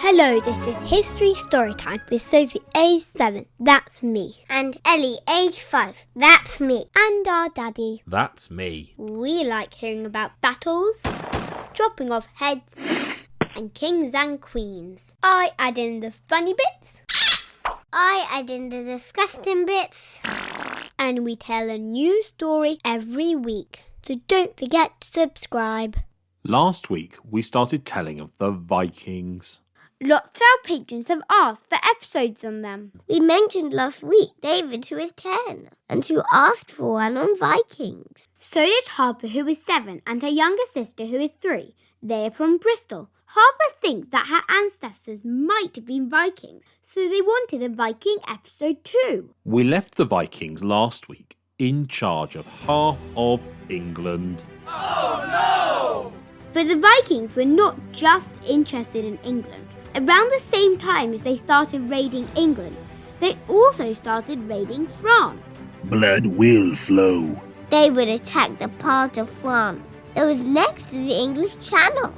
Hello, this is History Storytime with Sophie, age 7. That's me. And Ellie, age 5. That's me. And our daddy. That's me. We like hearing about battles, chopping off heads, and kings and queens. I add in the funny bits. I add in the disgusting bits. And we tell a new story every week. So don't forget to subscribe. Last week, we started telling of the Vikings. Lots of our patrons have asked for episodes on them. We mentioned last week David, who is 10, and who asked for one on Vikings. So did Harper, who is 7, and her younger sister, who is 3. They are from Bristol. Harper thinks that her ancestors might have been Vikings, so they wanted a Viking episode too. We left the Vikings last week in charge of half of England. Oh no! But the Vikings were not just interested in England. Around the same time as they started raiding England, they also started raiding France. Blood will flow. They would attack the part of France that was next to the English Channel.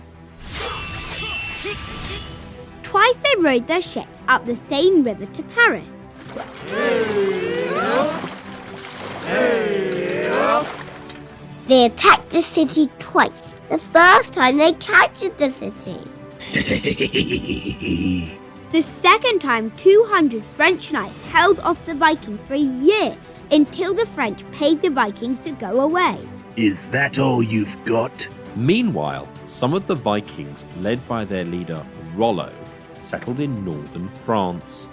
Twice they rowed their ships up the Seine River to Paris. They attacked the city twice. The first time they captured the city. The second time, 200 French knights held off the Vikings for a year until the French paid the Vikings to go away. Is that all you've got? Meanwhile, some of the Vikings, led by their leader Rollo, settled in northern France.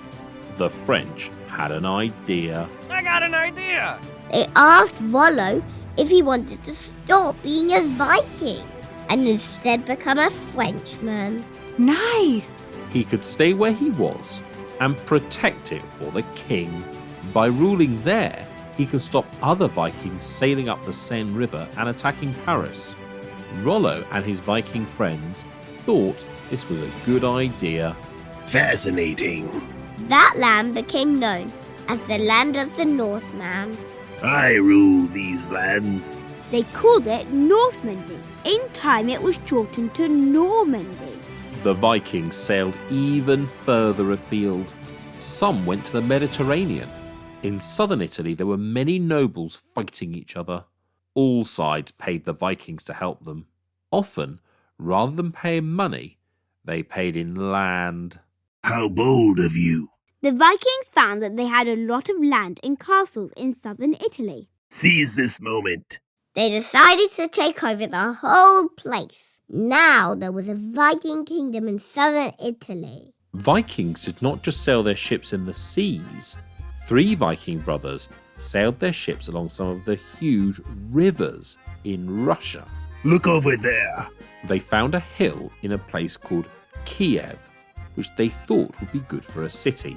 The French had an idea. I got an idea! They asked Rollo if he wanted to stop being a Viking and instead become a Frenchman. Nice! He could stay where he was and protect it for the king. By ruling there, he could stop other Vikings sailing up the Seine River and attacking Paris. Rollo and his Viking friends thought this was a good idea. Fascinating. That land became known as the land of the Northman. I rule these lands. They called it Normandy. In time, it was shortened to Normandy. The Vikings sailed even further afield. Some went to the Mediterranean. In southern Italy, there were many nobles fighting each other. All sides paid the Vikings to help them. Often, rather than paying money, they paid in land. How bold of you. The Vikings found that they had a lot of land and castles in southern Italy. Seize this moment. They decided to take over the whole place. Now there was a Viking kingdom in southern Italy. Vikings did not just sail their ships in the seas. 3 Viking brothers sailed their ships along some of the huge rivers in Russia. Look over there. They found a hill in a place called Kiev, which they thought would be good for a city.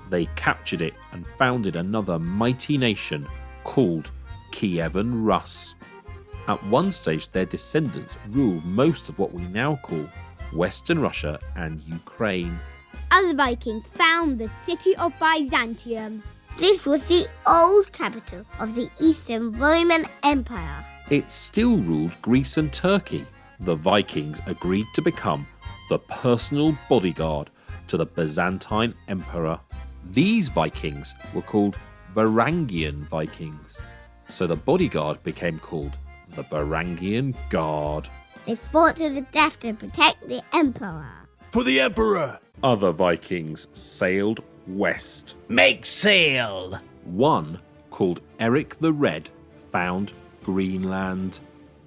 They captured it and founded another mighty nation called Kievan Rus. At one stage, their descendants ruled most of what we now call Western Russia and Ukraine. Other Vikings found the city of Byzantium. This was the old capital of the Eastern Roman Empire. It still ruled Greece and Turkey. The Vikings agreed to become the personal bodyguard to the Byzantine Emperor. These Vikings were called Varangian Vikings, so the bodyguard became called the Varangian Guard. They fought to the death to protect the emperor. For the Emperor. Other Vikings sailed west. Make sail. One, called Eric the Red, found Greenland.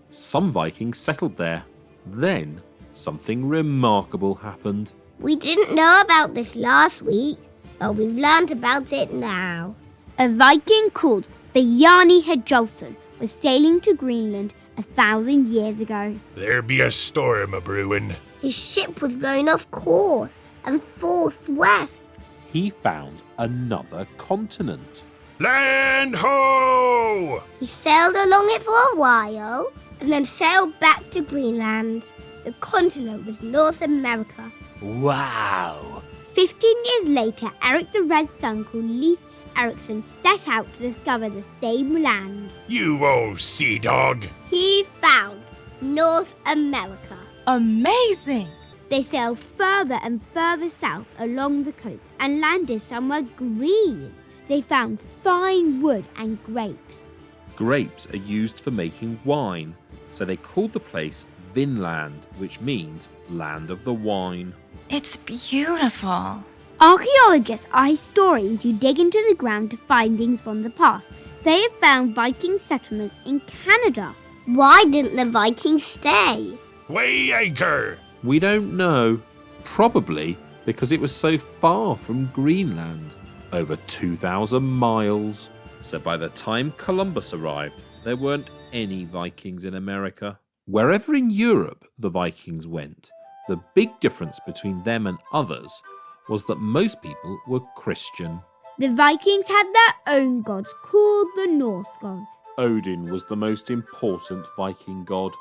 Some Vikings settled there. Then, something remarkable happened. We didn't know about this last week, but we've learned about it now. A Viking called Bjarni Hedjolfsson was sailing to Greenland 1,000 years ago. There be a storm a-brewin'. His ship was blown off course and forced west. He found another continent. Land ho! He sailed along it for a while and then sailed back to Greenland. The continent was North America. Wow. 15 years later, Eric the Red's son called Leif Erikson set out to discover the same land. You old sea dog. He found North America. Amazing! They sailed further and further south along the coast and landed somewhere green. They found fine wood and grapes. Grapes are used for making wine, so they called the place Vinland, which means land of the wine. It's beautiful. Archaeologists are historians who dig into the ground to find things from the past. They have found Viking settlements in Canada. Why didn't the Vikings stay? Weigh anchor. We don't know. Probably because it was so far from Greenland. Over 2,000 miles. So by the time Columbus arrived, there weren't any Vikings in America. Wherever in Europe the Vikings went, the big difference between them and others was that most people were Christian. The Vikings had their own gods called the Norse gods. Odin was the most important Viking god.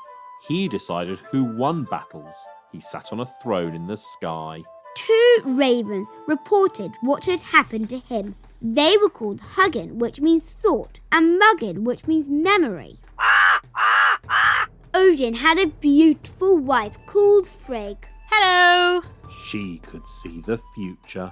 He decided who won battles. He sat on a throne in the sky. 2 ravens reported what had happened to him. They were called Hugin, which means thought, and Muggin, which means memory. Odin had a beautiful wife called Frigg. Hello. She could see the future.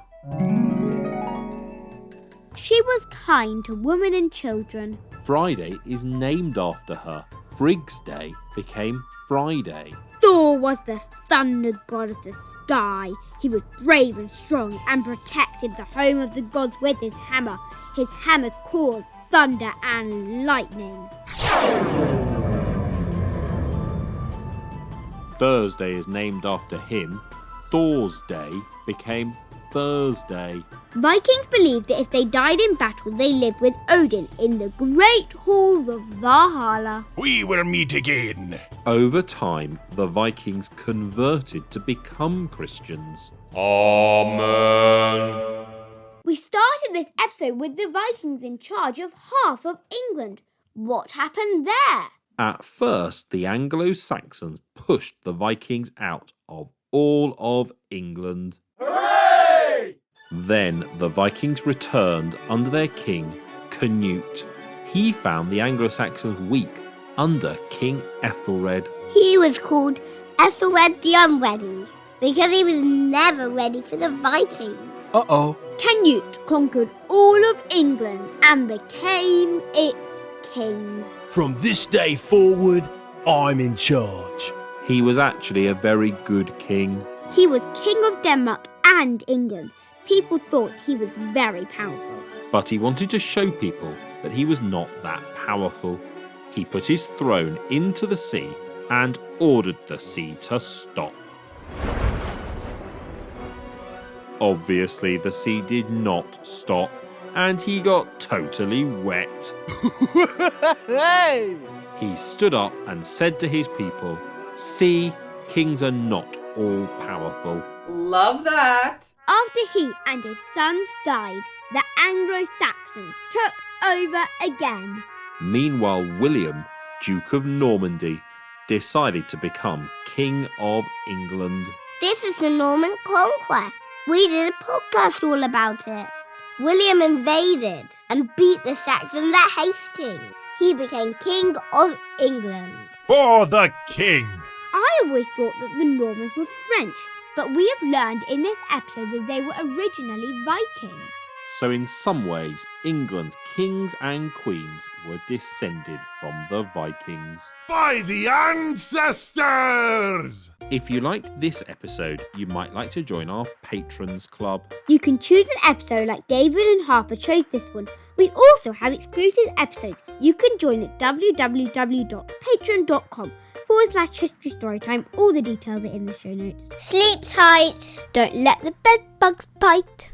She was kind to women and children. Friday is named after her. Frigg's Day became Friday. Thor was the thunder god of the sky. He was brave and strong and protected the home of the gods with his hammer. His hammer caused thunder and lightning. Thursday is named after him. Thor's Day became Thursday. Vikings believed that if they died in battle, they lived with Odin in the great halls of Valhalla. We will meet again. Over time, the Vikings converted to become Christians. Amen. We started this episode with the Vikings in charge of half of England. What happened there? At first, the Anglo-Saxons pushed the Vikings out of all of England. Hooray! Then the Vikings returned under their king, Canute. He found the Anglo-Saxons weak under King Ethelred. He was called Ethelred the Unready because he was never ready for the Vikings. Uh-oh. Canute conquered all of England and became its king. From this day forward, I'm in charge. He was actually a very good king. He was king of Denmark and England. People thought he was very powerful. But he wanted to show people that he was not that powerful. He put his throne into the sea and ordered the sea to stop. Obviously, the sea did not stop, and he got totally wet. Hey! He stood up and said to his people, "See, kings are not all powerful." Love that. After he and his sons died, the Anglo-Saxons took over again. Meanwhile, William, Duke of Normandy, decided to become King of England. This is the Norman Conquest. We did a podcast all about it. William invaded and beat the Saxons at Hastings. He became King of England. For the king. I always thought that the Normans were French, but we have learned in this episode that they were originally Vikings. So in some ways, England's kings and queens were descended from the Vikings. By the ancestors. If you liked this episode, you might like to join our Patrons Club. You can choose an episode like David and Harper chose this one. We also have exclusive episodes. You can join at www.patreon.com/History Storytime. All the details are in the show notes. Sleep tight. Don't let the bed bugs bite.